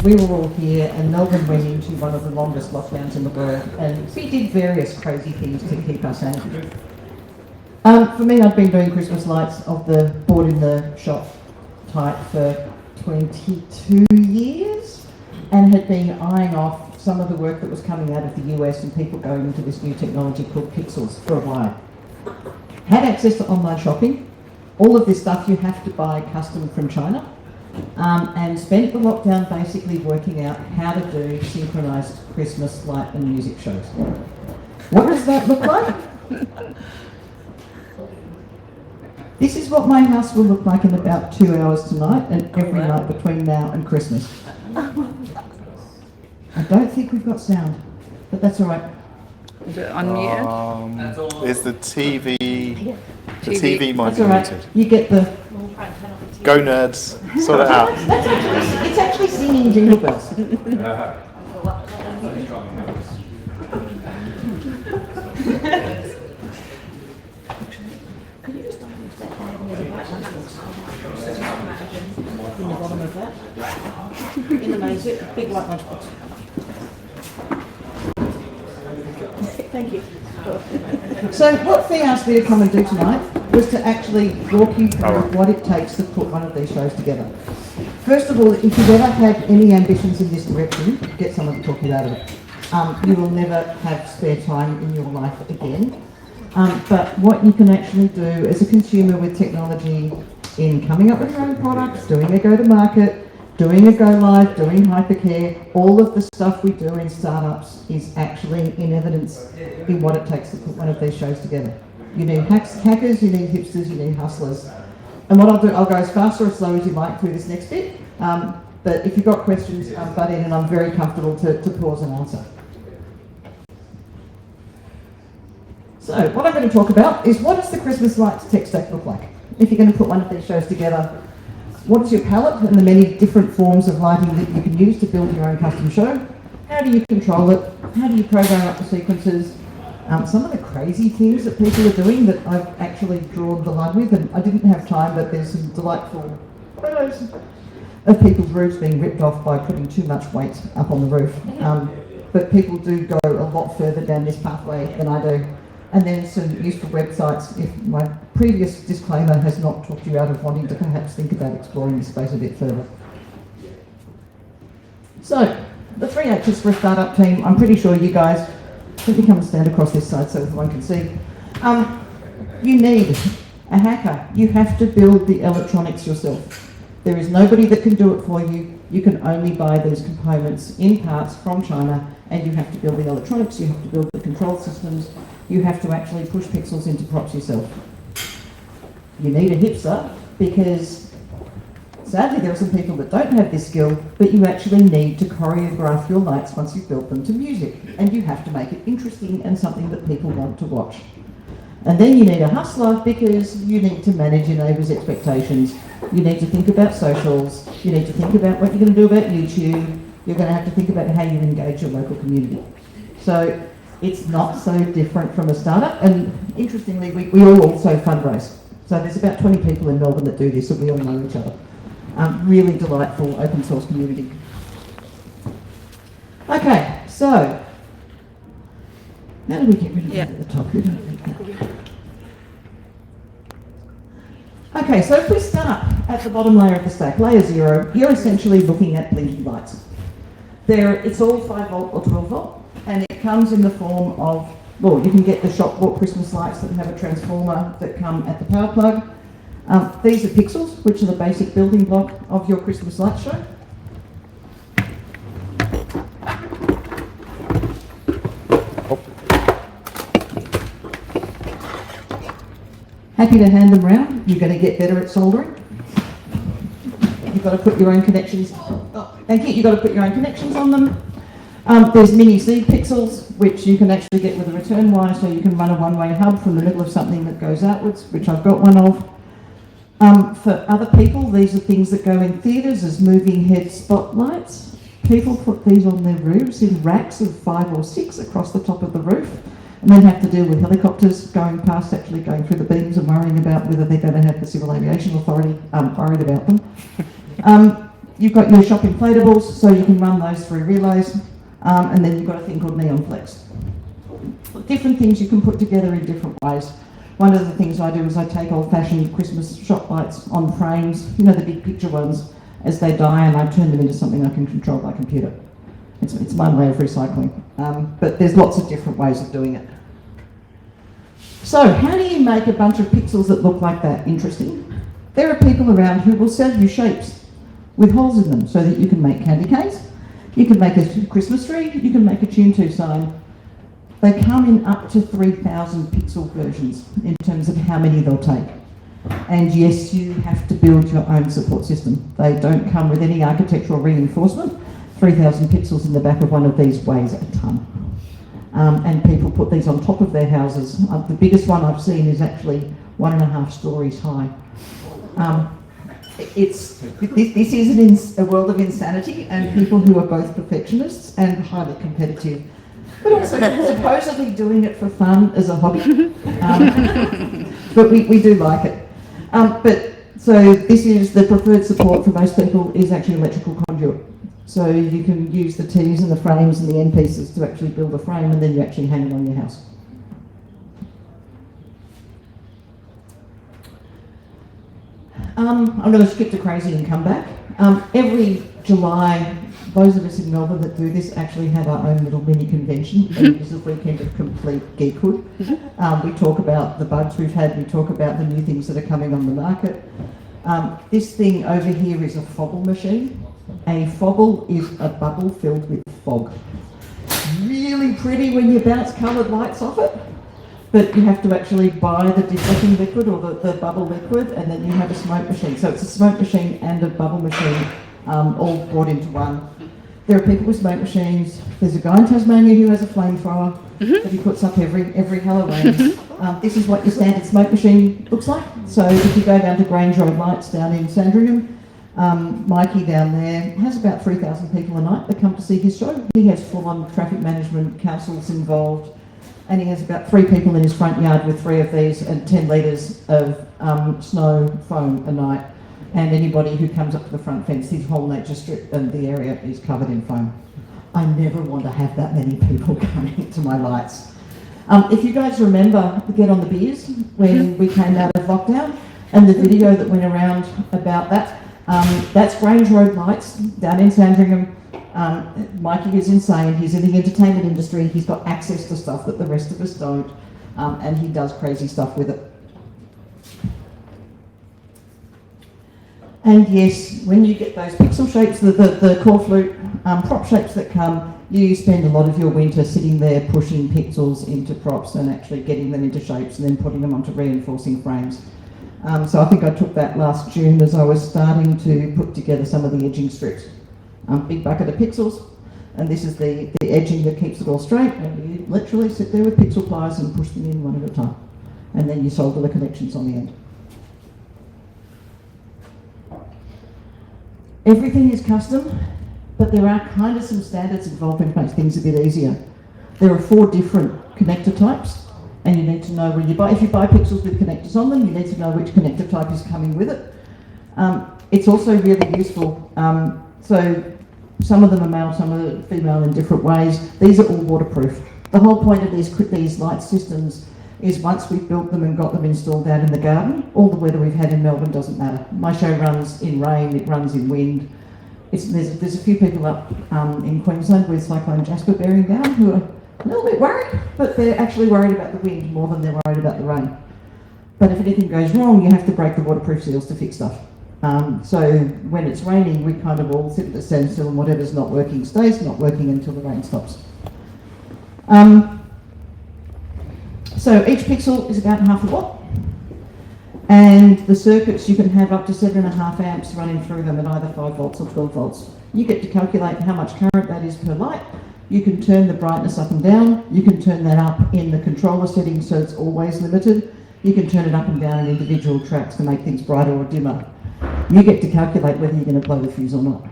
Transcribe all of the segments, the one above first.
we were all here, and Melbourne went into one of the longest lockdowns in the world, and we did various crazy things to keep us sanity. For me, I've been doing Christmas lights of the board in the shop type for 22 years, and had been eyeing off some of the work that was coming out of the US and people going into this new technology called pixels for a while. Had access to online shopping. All of this stuff you have to buy custom from China, and spent the lockdown basically working out how to do synchronised Christmas light and music shows. What does that look like? This is what my house will look like in about 2 hours tonight and every night between now and Christmas. I don't think we've got sound, but that's all right. Is it unmuted? Is the TV... The TV might That's be all right. muted. You get the... Go nerds, sort it out. It's actually singing jingle bells. In the bottom of that. In the main suit, big white lunchbox. Thank you. So what Fee asked me to come and do tonight was to actually walk you through what it takes to put one of these shows together. First of all, if you've ever had any ambitions in this direction, get someone to talk you out of it. You will never have spare time in your life again. But what you can actually do as a consumer with technology in coming up with your own products, doing a go-to-market, doing a go-live, doing hypercare, all of the stuff we do in startups is actually in evidence in what it takes to put one of these shows together. You need hackers, you need hipsters, you need hustlers. And what I'll do, I'll go as fast or as slow as you like through this next bit. But if you've got questions, butt in, and I'm very comfortable to pause and answer. So what I'm going to talk about is, what does the Christmas lights tech stack look like? If you're going to put one of these shows together, what's your palette and the many different forms of lighting that you can use to build your own custom show? How do you control it? How do you program up the sequences? Some of the crazy things that people are doing that I've actually drawn the line with, and I didn't have time, but there's some delightful photos of people's roofs being ripped off by putting too much weight up on the roof. But people do go a lot further down this pathway than I do. And then some useful websites, if my previous disclaimer has not talked you out of wanting to perhaps think about exploring this space a bit further. So, the 3 H's for a startup team, I'm pretty sure you guys, let me come and stand across this side so everyone can see. You need a hacker. You have to build the electronics yourself. There is nobody that can do it for you. You can only buy these components in parts from China, and you have to build the electronics, you have to build the control systems, you have to actually push pixels into props yourself. You need a hipster because sadly there are some people that don't have this skill, but you actually need to choreograph your lights once you've built them to music, and you have to make it interesting and something that people want to watch. And then you need a hustler because you need to manage your neighbours' expectations. You need to think about socials, you need to think about what you're going to do about YouTube, you're going to have to think about how you engage your local community. So it's not so different from a startup, and interestingly, we all also fundraise. So there's about 20 people in Melbourne that do this, and we all know each other. Really delightful open source community. Okay, so how do we get rid of that at the top? Who don't need that? Okay, so if we start at the bottom layer of the stack, layer 0, you're essentially looking at blinking lights. It's all 5 volt or 12 volt. And it comes in the form of, well, you can get the shop bought Christmas lights that have a transformer that come at the power plug. These are pixels, which are the basic building block of your Christmas light show. Happy to hand them round. You're going to get better at soldering. You've got to put your own connections. Thank you. You've got to put your own connections on them. There's mini seed pixels, which you can actually get with a return wire, so you can run a one-way hub from the middle of something that goes outwards, which I've got one of. For other people, these are things that go in theatres as moving head spotlights. People put these on their roofs in racks of 5 or 6 across the top of the roof, and then have to deal with helicopters going past, actually going through the beams and worrying about whether they're going to have the Civil Aviation Authority worried about them. You've got your shop inflatables, so you can run those through relays, and then you've got a thing called Neon Flex. Different things you can put together in different ways. One of the things I do is I take old-fashioned Christmas shop lights on frames, you know, the big picture ones, as they die, and I turn them into something I can control by computer. It's my way of recycling, but there's lots of different ways of doing it. So how do you make a bunch of pixels that look like that? Interesting. There are people around who will sell you shapes with holes in them so that you can make candy canes, you can make a Christmas tree, you can make a tune-to sign. They come in up to 3,000 pixel versions in terms of how many they'll take. And yes, you have to build your own support system. They don't come with any architectural reinforcement. 3,000 pixels in the back of one of these weighs a ton. And people put these on top of their houses. The biggest one I've seen is actually 1.5 stories high. This is a world of insanity and people who are both perfectionists and highly competitive, but also supposedly doing it for fun as a hobby. But we do like it. So this is the preferred support for most people is actually electrical conduit. So you can use the T's and the frames and the end pieces to actually build a frame, and then you actually hang it on your house. I'm going to skip to crazy and come back. Every July, those of us in Melbourne that do this actually have our own little mini convention. It is a weekend of complete geekhood. We talk about the bugs we've had, we talk about the new things that are coming on the market. This thing over here is a foggle machine. A foggle is a bubble filled with fog. Really pretty when you bounce coloured lights off it, but you have to actually buy the deflecting liquid or the bubble liquid, and then you have a smoke machine. So it's a smoke machine and a bubble machine all brought into one. There are people with smoke machines. There's a guy in Tasmania who has a flamethrower that he puts up every Halloween. This is what your standard smoke machine looks like. So if you go down to Grange Road Lights down in Sandringham, Mikey down there has about 3,000 people a night that come to see his show. He has full-on traffic management, councils involved, and he has about 3 people in his front yard with 3 of these and 10 litres of snow foam a night. And anybody who comes up to the front fence, his whole nature strip and the area is covered in foam. I never want to have that many people coming to my lights. If you guys remember Get on the Beers when we came out of lockdown and the video that went around about that, that's Grange Road Lights down in Sandringham. Mikey is insane. He's in the entertainment industry. He's got access to stuff that the rest of us don't, and he does crazy stuff with it. And yes, when you get those pixel shapes, the core flute prop shapes that come, you spend a lot of your winter sitting there pushing pixels into props and actually getting them into shapes and then putting them onto reinforcing frames. So I think I took that last June as I was starting to put together some of the edging strips. Big bucket of pixels, and this is the edging that keeps it all straight, and you literally sit there with pixel pliers and push them in one at a time. And then you solder the connections on the end. Everything is custom, but there are kind of some standards involved in making things a bit easier. There are 4 different connector types, and you need to know when you buy, if you buy pixels with connectors on them, you need to know which connector type is coming with it. It's also really useful. So some of them are male, some are female in different ways. These are all waterproof. The whole point of these light systems is once we've built them and got them installed out in the garden, all the weather we've had in Melbourne doesn't matter. My show runs in rain, it runs in wind. There's a few people up in Queensland with Cyclone Jasper bearing down who are a little bit worried, but they're actually worried about the wind more than they're worried about the rain. But if anything goes wrong, you have to break the waterproof seals to fix stuff. So when it's raining, we kind of all sit at a standstill and whatever's not working stays not working until the rain stops. So each pixel is about half a watt, and the circuits you can have up to 7.5 amps running through them at either 5 volts or 12 volts. You get to calculate how much current that is per light. You can turn the brightness up and down. You can turn that up in the controller settings so it's always limited. You can turn it up and down in individual tracks to make things brighter or dimmer. You get to calculate whether you're going to blow the fuse or not.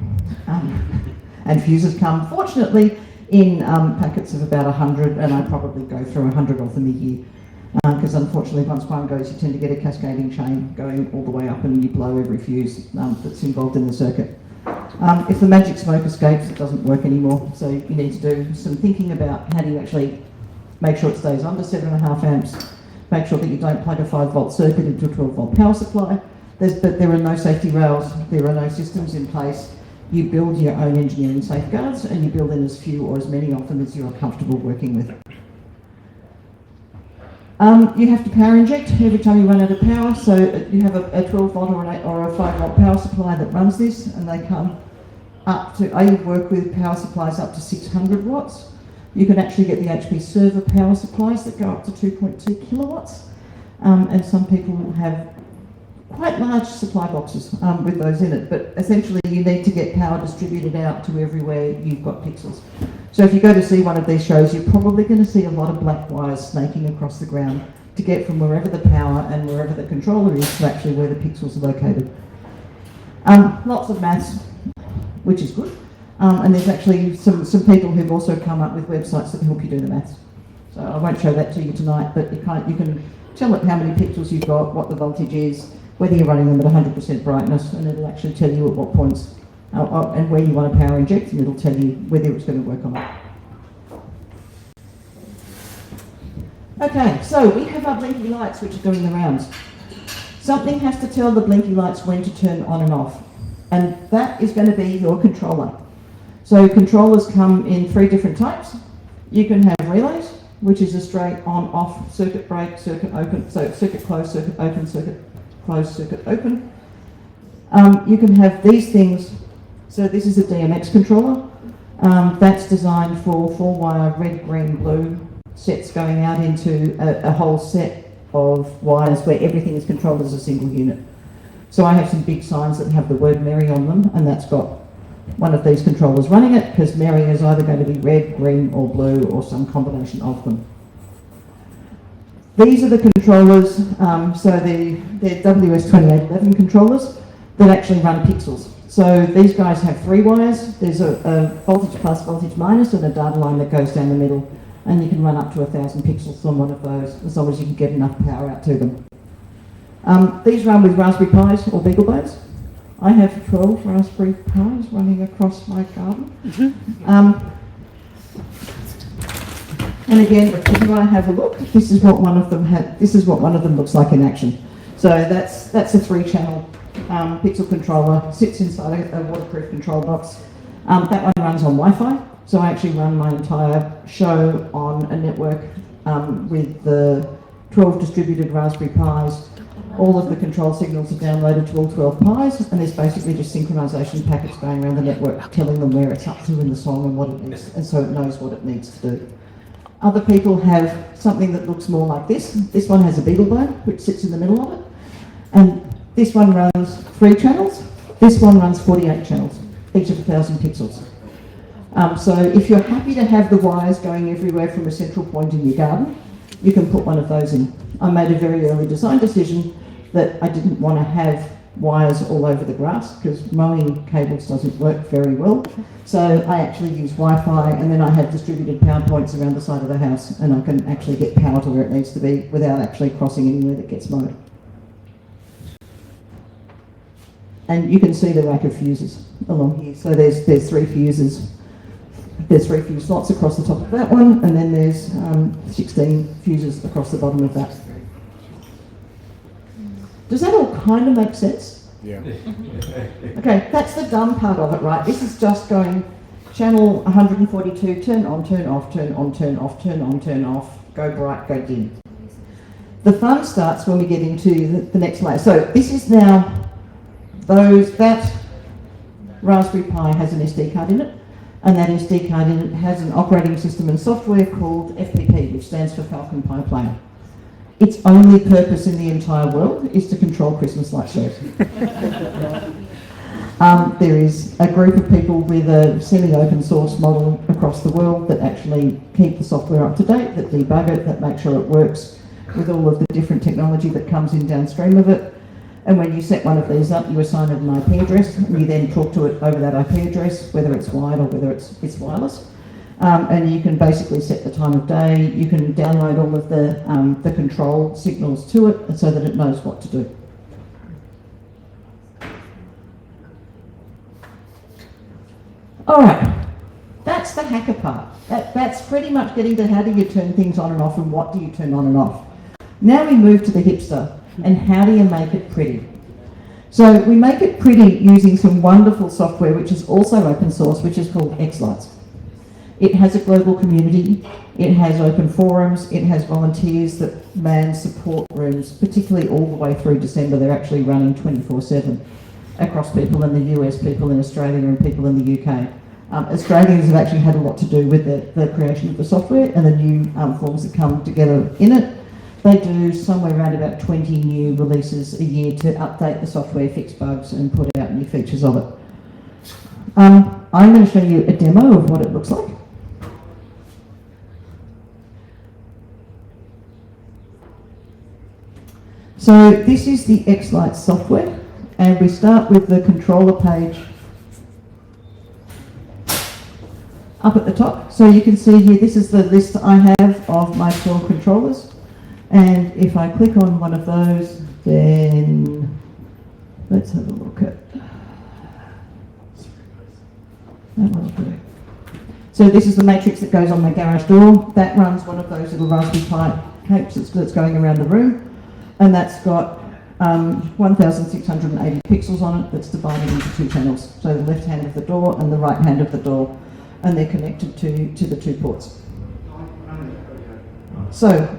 And fuses come, fortunately, in packets of about 100, and I probably go through 100 of them a year. Because unfortunately, once one goes, you tend to get a cascading chain going all the way up and you blow every fuse that's involved in the circuit. If the magic smoke escapes, it doesn't work anymore. So you need to do some thinking about how do you actually make sure it stays under 7.5 amps, make sure that you don't plug a 5-volt circuit into a 12-volt power supply. But there are no safety rails, there are no systems in place. You build your own engineering safeguards and you build in as few or as many of them as you are comfortable working with. You have to power inject every time you run out of power, so you have a 12-volt or a 5-volt power supply that runs this, and they come up to, I work with power supplies up to 600 watts. You can actually get the HP server power supplies that go up to 2.2 kilowatts, and some people have quite large supply boxes with those in it, but essentially you need to get power distributed out to everywhere you've got pixels. So if you go to see one of these shows, you're probably going to see a lot of black wires snaking across the ground to get from wherever the power and wherever the controller is to actually where the pixels are located. Lots of maths, which is good, and there's actually some people who've also come up with websites that help you do the maths. So I won't show that to you tonight, but you can tell it how many pixels you've got, what the voltage is, whether you're running them at 100% brightness, and it'll actually tell you at what points and where you want to power inject, and it'll tell you whether it's going to work or not. Okay, so we have our blinky lights which are doing the rounds. Something has to tell the blinky lights when to turn on and off, and that is going to be your controller. So controllers come in 3 different types. You can have relays, which is a straight on-off circuit break, circuit open, so circuit closed, circuit open, circuit closed, circuit open. You can have these things. So this is a DMX controller. That's designed for 4-wire red, green, blue sets going out into a whole set of wires where everything is controlled as a single unit. So I have some big signs that have the word Merry on them, and that's got one of these controllers running it, because Merry is either going to be red, green or blue or some combination of them. These are the controllers, so they're WS2811 controllers that actually run pixels. So these guys have 3 wires. There's a voltage plus, voltage minus, and a data line that goes down the middle. And you can run up to 1,000 pixels on one of those, as long as you can get enough power out to them. These run with Raspberry Pis or BeagleBones. I have 12 Raspberry Pis running across my garden. And again, if you want to have a look, this is what one of them looks like in action. So that's a 3-channel pixel controller, sits inside a waterproof control box. That one runs on Wi-Fi, so I actually run my entire show on a network with the 12 distributed Raspberry Pis. All of the control signals are downloaded to all 12 Pis, and there's basically just synchronization packets going around the network telling them where it's up to in the song and what it needs, and so it knows what it needs to do. Other people have something that looks more like this. This one has a BeagleBone, which sits in the middle of it, and this one runs 3 channels. This one runs 48 channels, each of 1,000 pixels. So if you're happy to have the wires going everywhere from a central point in your garden, you can put one of those in. I made a very early design decision that I didn't want to have wires all over the grass, because mowing cables doesn't work very well. So I actually use Wi-Fi, and then I have distributed power points around the side of the house, and I can actually get power to where it needs to be without actually crossing anywhere that gets mowed. And you can see the rack of fuses along here. So there's 3 fuses. There's 3 fuse slots across the top of that one, and then there's 16 fuses across the bottom of that. Does that all kind of make sense? Yeah. Okay, that's the dumb part of it, right? This is just going channel 142, turn on, turn off, turn on, turn off, turn on, turn off, go bright, go dim. The fun starts when we get into the next layer. So this is now that Raspberry Pi has an SD card in it, and that SD card in it has an operating system and software called FPP, which stands for Falcon Pi Player. Its only purpose in the entire world is to control Christmas light shows. There is a group of people with a semi-open source model across the world that actually keep the software up to date, that debug it, that make sure it works with all of the different technology that comes in downstream of it. And when you set one of these up, you assign it an IP address, and you then talk to it over that IP address, whether it's wired or whether it's wireless. And you can basically set the time of day. You can download all of the control signals to it so that it knows what to do. All right, that's the hacker part. That's pretty much getting to how do you turn things on and off and what do you turn on and off. Now we move to the hipster and how do you make it pretty. So we make it pretty using some wonderful software which is also open source, which is called Xlights. It has a global community, it has open forums, it has volunteers that man support rooms, particularly all the way through December. They're actually running 24/7 across people in the US, people in Australia and people in the UK. Australians have actually had a lot to do with the creation of the software and the new forms that come together in it. They do somewhere around about 20 new releases a year to update the software, fix bugs and put out new features of it. I'm going to show you a demo of what it looks like. So this is the Xlights software, and we start with the controller page up at the top. So you can see here, this is the list I have of my 12 controllers. And if I click on one of those, then let's have a look at that one. So this is the matrix that goes on my garage door. That runs one of those little Raspberry Pi capes that's going around the room. And that's got 1,680 pixels on it that's divided into two channels. So the left hand of the door and the right hand of the door. And they're connected to the two ports. So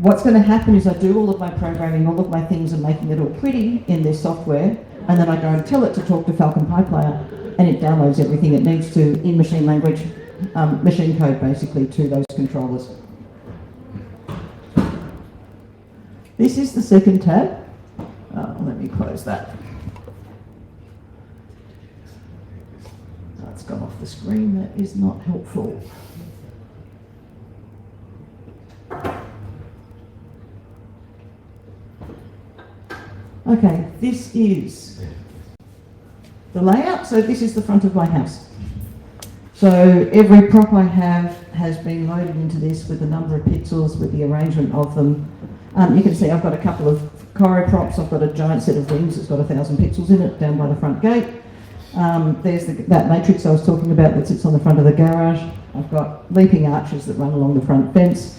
what's going to happen is I do all of my programming, all of my things and making it all pretty in this software, and then I go and tell it to talk to Falcon Pi Player, and it downloads everything it needs to in machine language, machine code basically, to those controllers. This is the second tab. Let me close that. That's gone off the screen, that is not helpful. Okay, this is the layout. So this is the front of my house. So every prop I have has been loaded into this with a number of pixels, with the arrangement of them. You can see I've got a couple of Coro props. I've got a giant set of wings that's got 1,000 pixels in it down by the front gate. There's that matrix I was talking about that sits on the front of the garage. I've got leaping arches that run along the front fence.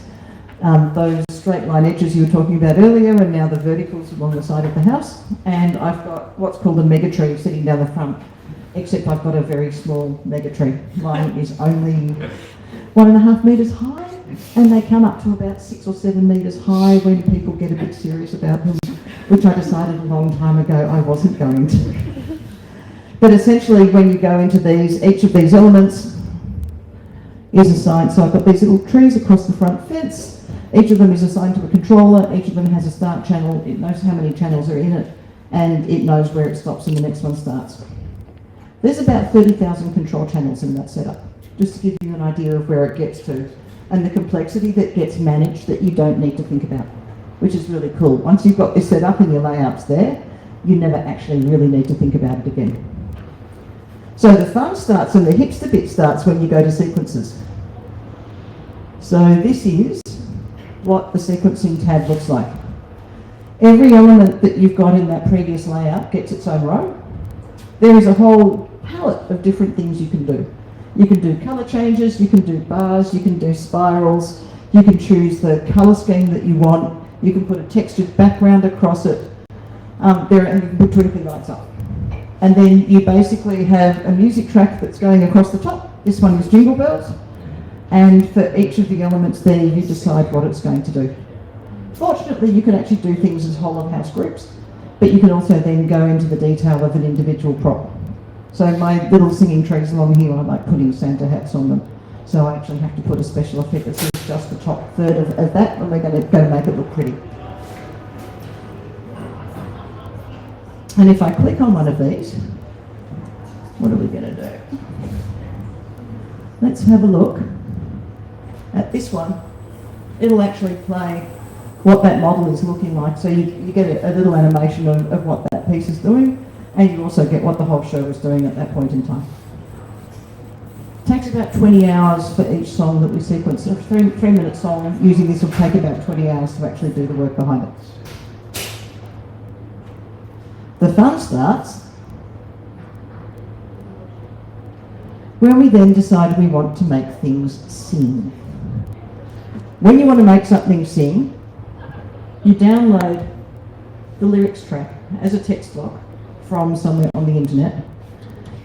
Those straight line edges you were talking about earlier, and now the verticals along the side of the house. And I've got what's called a mega tree sitting down the front, except I've got a very small mega tree. Mine is only 1.5 metres high, and they come up to about 6 or 7 metres high when people get a bit serious about them, which I decided a long time ago I wasn't going to. But essentially, when you go into these, each of these elements is assigned. So I've got these little trees across the front fence. Each of them is assigned to a controller. Each of them has a start channel. It knows how many channels are in it, and it knows where it stops and the next one starts. There's about 30,000 control channels in that setup, just to give you an idea of where it gets to, and the complexity that gets managed that you don't need to think about, which is really cool. Once you've got this set up and your layouts there, you never actually really need to think about it again. So the fun starts and the hipster bit starts when you go to sequences. So this is what the sequencing tab looks like. Every element that you've got in that previous layout gets its own row. There is a whole palette of different things you can do. You can do colour changes, you can do bars, you can do spirals, you can choose the colour scheme that you want, you can put a textured background across it, and you can put twinkly lights up. And then you basically have a music track that's going across the top. This one is Jingle Bells. And for each of the elements there, you decide what it's going to do. Fortunately, you can actually do things as whole of house groups, but you can also then go into the detail of an individual prop. So my little singing trees along here, I like putting Santa hats on them. So I actually have to put a special effect that says just the top third of that, and we're going to make it look pretty. And if I click on one of these, what are we going to do? Let's have a look at this one. It'll actually play what that model is looking like. So you get a little animation of what that piece is doing, and you also get what the whole show is doing at that point in time. It takes about 20 hours for each song that we sequence. So a 3-minute song using this will take about 20 hours to actually do the work behind it. The fun starts When we then decide we want to make things sing. When you want to make something sing, you download the lyrics track as a text block from somewhere on the internet.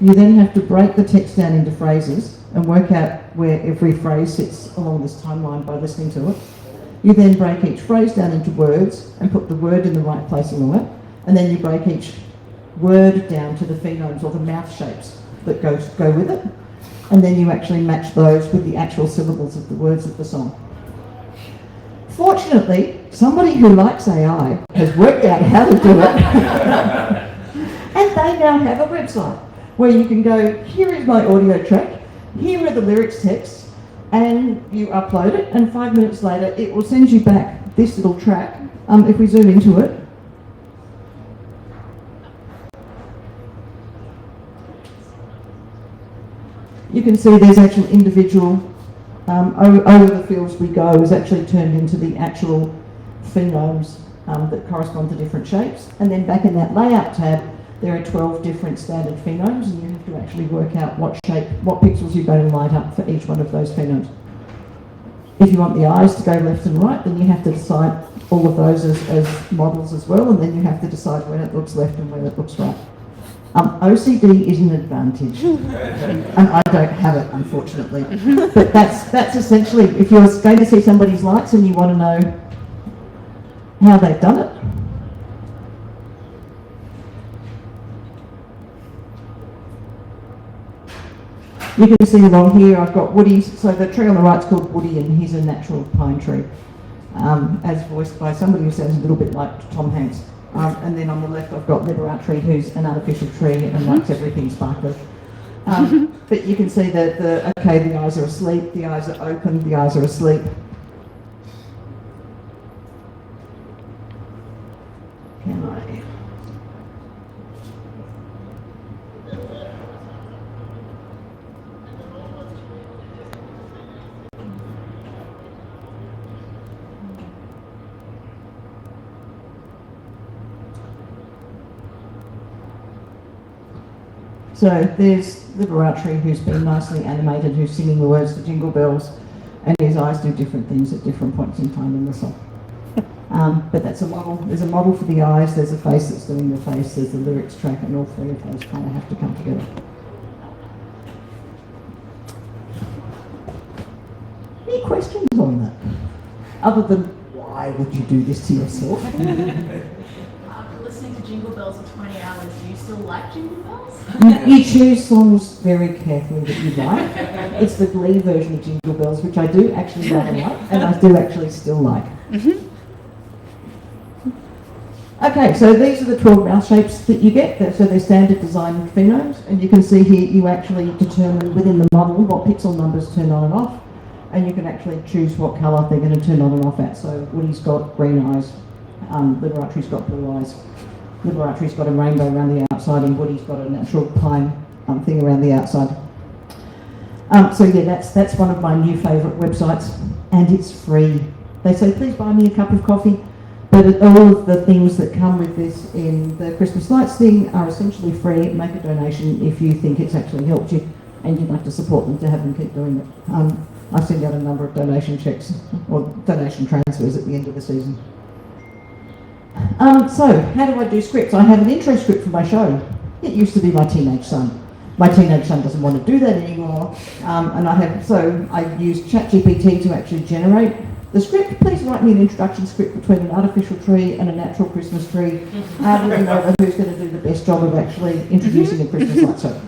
You then have to break the text down into phrases and work out where every phrase sits along this timeline by listening to it. You then break each phrase down into words and put the word in the right place along it. And then you break each word down to the phonemes or the mouth shapes that go with it. And then you actually match those with the actual syllables of the words of the song. Fortunately, somebody who likes AI has worked out how to do it. And they now have a website where you can go, here is my audio track, here are the lyrics texts, and you upload it, and 5 minutes later it will send you back this little track. If we zoom into it, you can see there's actual individual, over the fields we go is actually turned into the actual phonemes that correspond to different shapes. And then back in that layout tab, there are 12 different standard phonemes, and you have to actually work out what shape, what pixels you're going to light up for each one of those phonemes. If you want the eyes to go left and right, then you have to decide all of those as models as well, and then you have to decide when it looks left and when it looks right. OCD is an advantage, and I don't have it, unfortunately. But that's essentially, if you're going to see somebody's lights and you want to know how they've done it, you can see along here I've got Woody's, so the tree on the right is called Woody and he's a natural pine tree, as voiced by somebody who sounds a little bit like Tom Hanks. And then on the left I've got Liberatree, who's an artificial tree and likes everything sparkly. But you can see that the eyes are asleep, the eyes are open, the eyes are asleep. Can I? So there's Liberatree, who's been nicely animated, who's singing the words to Jingle Bells, and his eyes do different things at different points in time in the song. But that's a model. There's a model for the eyes, there's a face that's doing the face, there's the lyrics track, and all three of those kind of have to come together. Any questions on that? Other than, why would you do this to yourself? After listening to Jingle Bells for 20 hours, do you still like Jingle Bells? You choose songs very carefully that you like. It's the Glee version of Jingle Bells, which I do actually rather like, and I do actually still like. Okay, so these are the 12 mouth shapes that you get. So they're standard design phonemes, and you can see here you actually determine within the model what pixel numbers turn on and off, and you can actually choose what colour they're going to turn on and off at. So Woody's got green eyes, Liberatree's got blue eyes. Liberatree's got a rainbow around the outside, and Woody's got a natural pine thing around the outside. So yeah, that's one of my new favourite websites, and it's free. They say, please buy me a cup of coffee, but all of the things that come with this in the Christmas Lights thing are essentially free. Make a donation if you think it's actually helped you, and you'd like to support them to have them keep doing it. I send out a number of donation checks, or donation transfers at the end of the season. So, how do I do scripts? I have an intro script for my show. It used to be my teenage son. My teenage son doesn't want to do that anymore, and I use ChatGPT to actually generate the script. Please write me an introduction script between an artificial tree and a natural Christmas tree. Looking over who's going to do the best job of actually introducing a Christmas light. So,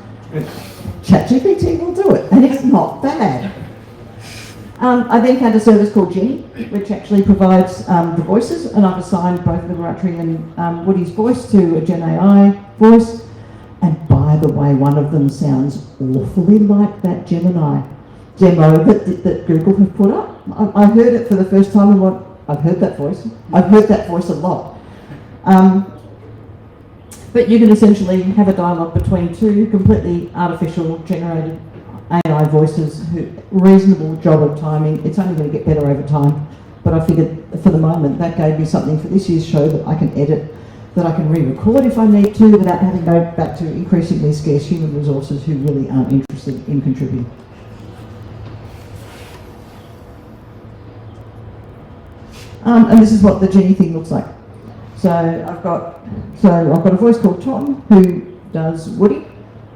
ChatGPT will do it, and it's not bad. I then had a service called Jenny, which actually provides the voices, and I've assigned both Liberatry and Woody's voice to a Gen AI voice. And by the way, one of them sounds awfully like that Gemini demo that Google have put up. I heard it for the first time and went, I've heard that voice. I've heard that voice a lot. But you can essentially have a dialogue between two completely artificial generated AI voices, reasonable job of timing. It's only going to get better over time, but I figured for the moment that gave me something for this year's show that I can edit that I can re-record if I need to without having to go back to increasingly scarce human resources who really aren't interested in contributing. And this is what the Genie thing looks like. So I've got a voice called Tom who does Woody,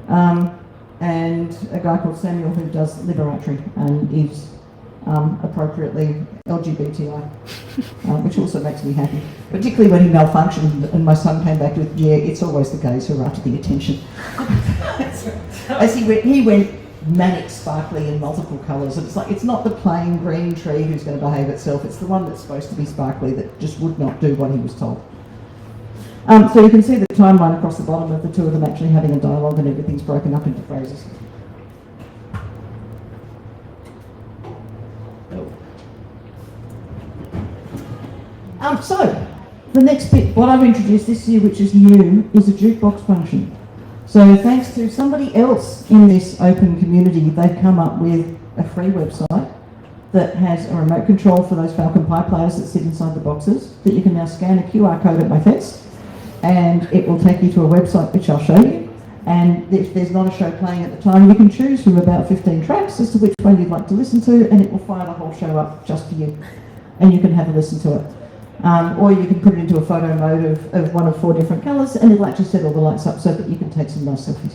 and a guy called Samuel who does Liberatory and is appropriately LGBTI, which also makes me happy, particularly when he malfunctioned and my son came back with, yeah, it's always the gays who are after the attention. As he went manic, sparkly in multiple colours, and it's like, it's not the plain green tree who's going to behave itself, it's the one that's supposed to be sparkly that just would not do what he was told. So you can see the timeline across the bottom of the two of them actually having a dialogue, and everything's broken up into phrases. So, the next bit, what I've introduced this year, which is new, is a jukebox function. So thanks to somebody else in this open community, they've come up with a free website that has a remote control for those Falcon Pi players that sit inside the boxes, that you can now scan a QR code at my fence, and it will take you to a website which I'll show you. And if there's not a show playing at the time, you can choose from about 15 tracks as to which one you'd like to listen to, and it will fire the whole show up just for you, and you can have a listen to it. Or you can put it into a photo mode of one of 4 different colours, and it'll actually set all the lights up so that you can take some nice selfies.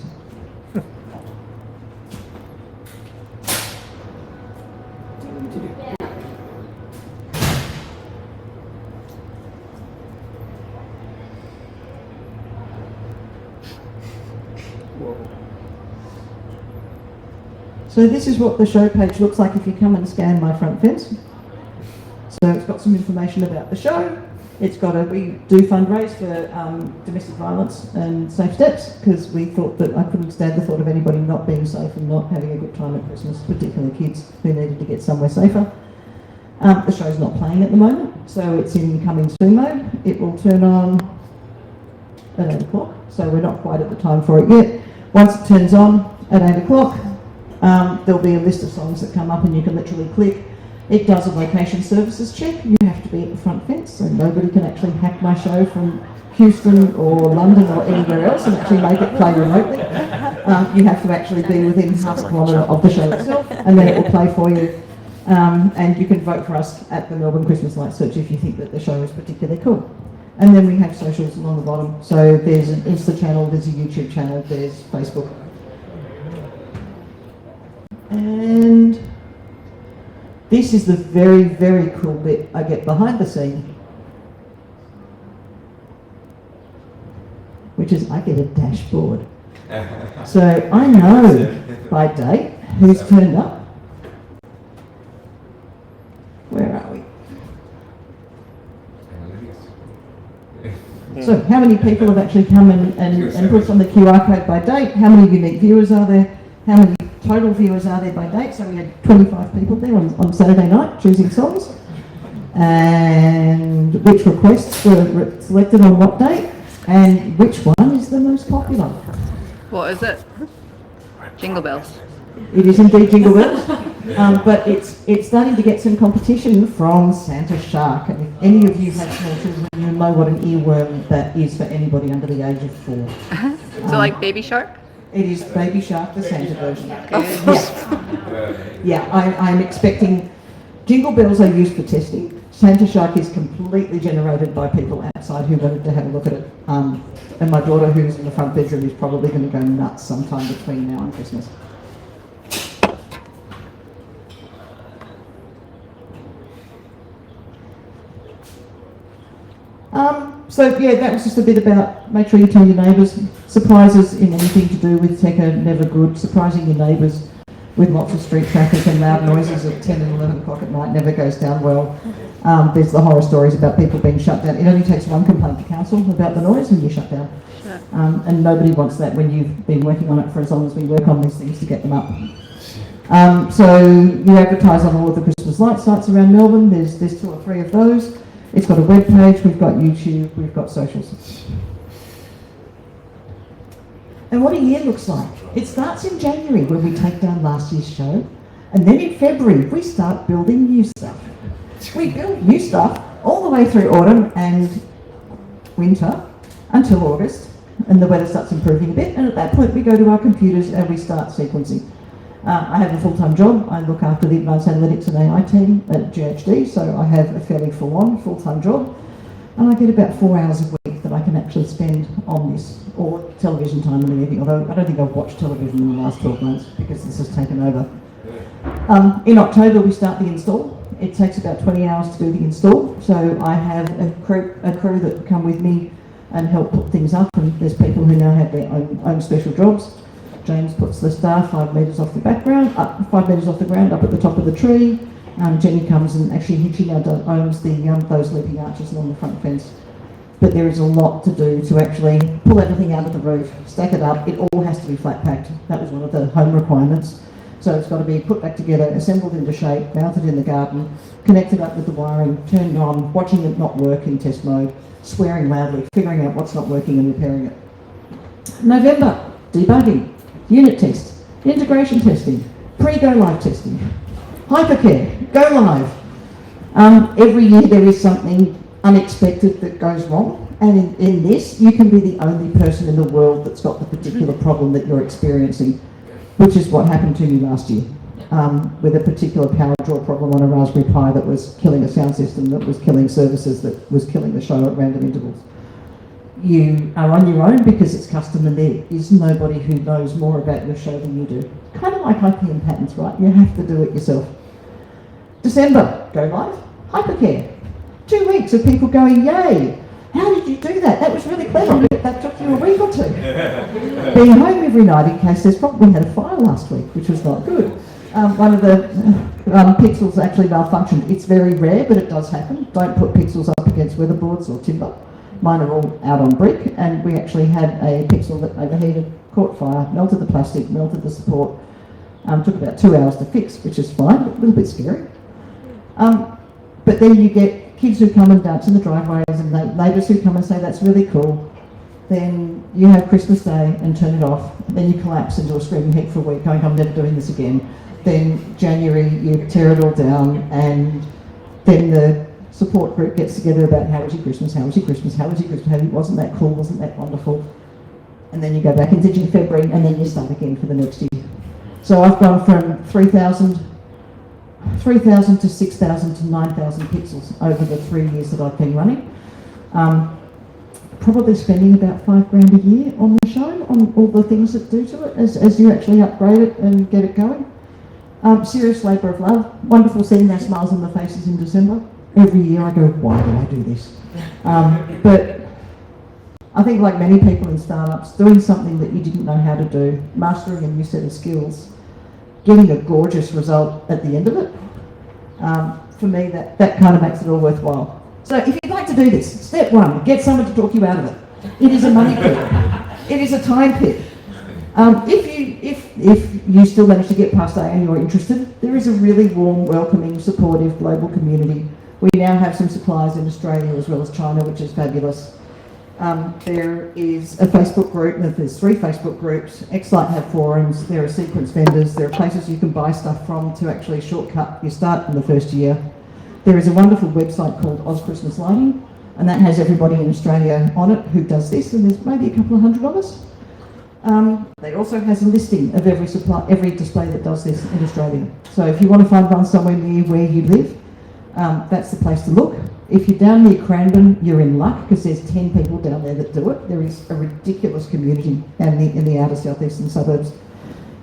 So this is what the show page looks like if you come and scan my front fence. So it's got some information about the show. It's got we do fundraise for domestic violence and safe steps, because we thought that I couldn't stand the thought of anybody not being safe and not having a good time at Christmas, particularly kids who needed to get somewhere safer. The show's not playing at the moment, so it's in coming soon mode. It will turn on at 8 o'clock, so we're not quite at the time for it yet. Once it turns on at 8 o'clock, there'll be a list of songs that come up, and you can literally click. It does a location services check. You have to be at the front fence, so nobody can actually hack my show from Houston or London or anywhere else and actually make it play remotely. You have to actually be within half a kilometre of the show itself, and then it will play for you. And you can vote for us at the Melbourne Christmas Lights search if you think that the show is particularly cool. And then we have socials along the bottom. So there's an Insta channel, there's a YouTube channel, there's Facebook. And this is the very, very cool bit I get behind the scene, which is I get a dashboard. So I know by date who's turned up. Where are we? So how many people have actually come and put on the QR code by date? How many unique viewers are there? How many total viewers are there by date? So we had 25 people there on Saturday night choosing songs. And which requests were selected on what date? And which one is the most popular? What is it? Jingle bells. It is indeed Jingle Bells, but it's starting to get some competition from Santa Shark. And if any of you have small children, you'll know what an earworm that is for anybody under the age of 4. So like Baby Shark? It is Baby Shark, the Santa version. Yeah, I'm expecting... Jingle Bells are used for testing. Santa Shark is completely generated by people outside who wanted to have a look at it. And my daughter, who's in the front bedroom, is probably going to go nuts sometime between now and Christmas. So yeah, that was just a bit about make sure you tell your neighbours. Surprises in anything to do with tech are never good. Surprising your neighbours with lots of street traffic and loud noises at 10 and 11 o'clock at night never goes down well. There's the horror stories about people being shut down. It only takes one complaint to council about the noise and you're shut down. And nobody wants that when you've been working on it for as long as we work on these things to get them up. So you advertise on all of the Christmas light sites around Melbourne. There's 2 or 3 of those. It's got a web page, we've got YouTube, we've got socials. And what a year looks like. It starts in January when we take down last year's show, and then in February we start building new stuff. We build new stuff all the way through autumn and winter, until August, and the weather starts improving a bit, and at that point we go to our computers and we start sequencing. I have a full-time job. I look after the Advanced Analytics and AI team at GHD, so I have a fairly full-on full-time job, and I get about 4 hours a week that I can actually spend on this, or television time and everything, although I don't think I've watched television in the last 12 months because this has taken over. In October we start the install. It takes about 20 hours to do the install, so I have a crew that come with me and help put things up, and there's people who now have their own special jobs. James puts the star 5 metres off the ground, up at the top of the tree. Jenny comes and actually she now owns those leaping arches along the front fence. But there is a lot to do to actually pull everything out of the roof, stack it up. It all has to be flat packed. That was one of the home requirements. So it's got to be put back together, assembled into shape, mounted in the garden, connected up with the wiring, turned on, watching it not work in test mode, swearing loudly, figuring out what's not working and repairing it. November, debugging, unit test, integration testing, pre-go live testing, hypercare, go live. Every year there is something unexpected that goes wrong, and in this you can be the only person in the world that's got the particular problem that you're experiencing, which is what happened to me last year with a particular power draw problem on a Raspberry Pi that was killing a sound system, that was killing services, that was killing the show at random intervals. You are on your own because it's custom and there is nobody who knows more about your show than you do. Kind of like IPM patents, right? You have to do it yourself. December, go live, hypercare. 2 weeks of people going, yay, how did you do that? That was really clever. That took you a week or two. Being home every night in case there's problem. We had a fire last week, which was not good. One of the pixels actually malfunctioned. It's very rare, but it does happen. Don't put pixels up against weatherboards or timber. Mine are all out on brick, and we actually had a pixel that overheated, caught fire, melted the plastic, melted the support. Took about 2 hours to fix, which is fine, but a little bit scary. But then you get kids who come and dance in the driveways and neighbours who come and say that's really cool. Then you have Christmas Day and turn it off. Then you collapse into a screaming heap for a week going, I'm never doing this again. Then January you tear it all down, and then the support group gets together about how was your Christmas, how was your Christmas, how was your Christmas, wasn't that cool, wasn't that wonderful? And then you go back into February and then you start again for the next year. So I've gone from 3,000 to 6,000 to 9,000 pixels over the 3 years that I've been running. Probably spending about $5,000 a year on the show, on all the things that do to it as you actually upgrade it and get it going. Serious labour of love. Wonderful seeing their smiles on their faces in December. Every year I go, why do I do this? But I think like many people in startups, doing something that you didn't know how to do, mastering a new set of skills, getting a gorgeous result at the end of it, for me that kind of makes it all worthwhile. So if you'd like to do this, step 1, get someone to talk you out of it. It is a money pit. It is a time pit. If you still manage to get past A and you're interested, there is a really warm, welcoming, supportive global community. We now have some suppliers in Australia as well as China, which is fabulous. There is a Facebook group, there's 3 Facebook groups. Xlite have forums, there are sequence vendors, there are places you can buy stuff from to actually shortcut your start in the first year. There is a wonderful website called Christmas Lighting, and that has everybody in Australia on it who does this, and there's maybe a couple of hundred of us. It also has a listing of every display that does this in Australia. So if you want to find one somewhere near where you live, that's the place to look. If you're down near Cranbourne, you're in luck because there's 10 people down there that do it. There is a ridiculous community in the outer southeastern suburbs.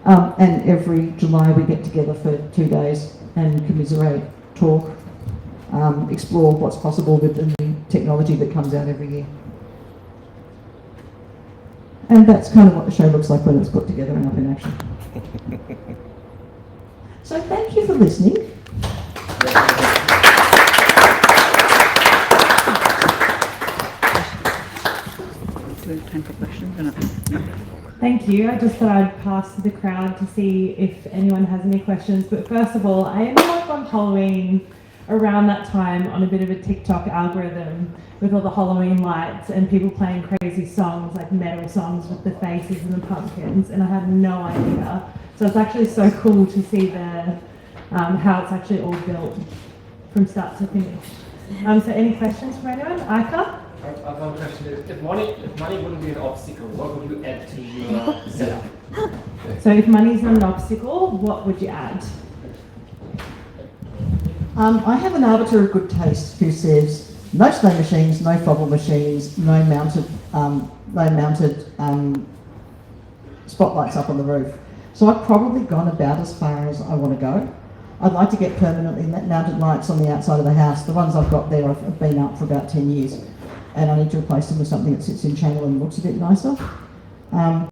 And every July we get together for 2 days and commiserate, talk, explore what's possible with the new technology that comes out every year. And that's kind of what the show looks like when it's put together and up in action. So thank you for listening. Do we have time for questions or not? No. Thank you. I just thought I'd pass to the crowd to see if anyone has any questions. But first of all, I ended up on Halloween around that time on a bit of a TikTok algorithm with all the Halloween lights and people playing crazy songs, like metal songs with the faces and the pumpkins, and I had no idea. So it's actually so cool to see how it's actually all built from start to finish. So any questions from anyone? Ika? I've got a question. If money wouldn't be an obstacle, what would you add to your setup? So if money is not an obstacle, what would you add? I have an arbiter of good taste who says no snow machines, no fobble machines, no mounted spotlights up on the roof. So I've probably gone about as far as I want to go. I'd like to get permanently mounted lights on the outside of the house. The ones I've got there have been up for about 10 years, and I need to replace them with something that sits in channel and looks a bit nicer. I'd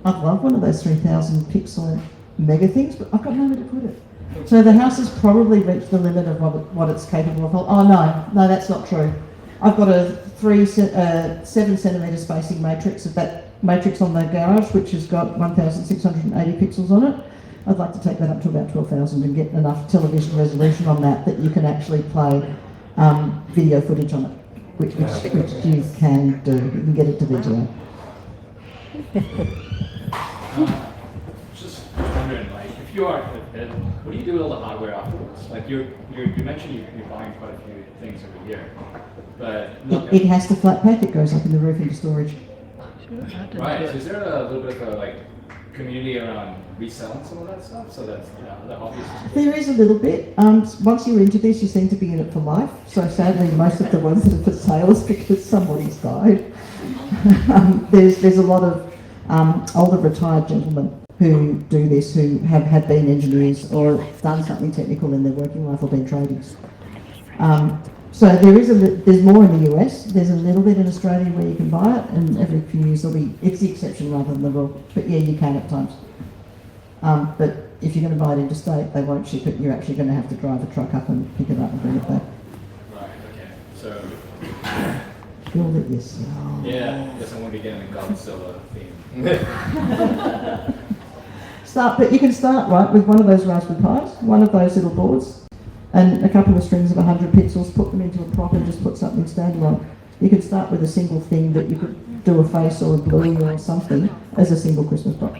love one of those 3,000 pixel mega things, but I've got nowhere to put it. So the house has probably reached the limit of what it's capable of. Oh no, that's not true. I've got a 7 centimetre spacing matrix of that matrix on the garage, which has got 1,680 pixels on it. I'd like to take that up to about 12,000 and get enough television resolution on that you can actually play video footage on it, which you can do. You can get it to VGA. Just wondering, like, if you are, what do you do with all the hardware afterwards? Like, you mentioned you're buying quite a few things every year, but It has to flat pack. It goes up in the roof into storage. right. So is there a little bit of a community around reselling some of that stuff, so that's the hobbyists? There is a little bit. Once you're into this, you seem to be in it for life. So sadly, most of the ones that are for sale is because somebody's died. There's a lot of older retired gentlemen who do this, who have been engineers or done something technical in their working life or been tradies. So there's more in the US. There's a little bit in Australia where you can buy it, and every few years it's the exception rather than the rule. But yeah, you can at times. But if you're going to buy it interstate, they won't ship it. You're actually going to have to drive a truck up and pick it up and bring it back. Right. Okay. So. Build it yourself. Yeah. Guess I want to get in the Godzilla theme. But you can start right with one of those Raspberry Pis, one of those little boards, and a couple of strings of 100 pixels, put them into a prop and just put something standalone. You could start with a single thing that you could do a face or a bluey or something as a single Christmas prop.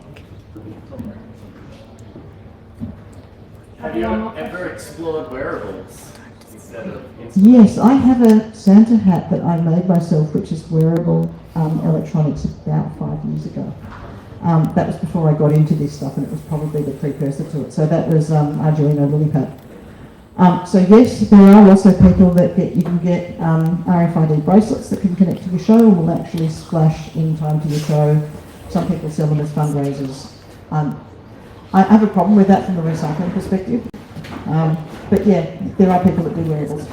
Have you ever explored wearables instead of... Yes, I have a Santa hat that I made myself, which is wearable electronics about 5 years ago. That was before I got into this stuff, and it was probably the precursor to it. So that was Arduino LilyPad. So yes, there are also people that you can get RFID bracelets that can connect to your show and will actually splash in time to your show. Some people sell them as fundraisers. I have a problem with that from a recycling perspective. But yeah, there are people that do wearables.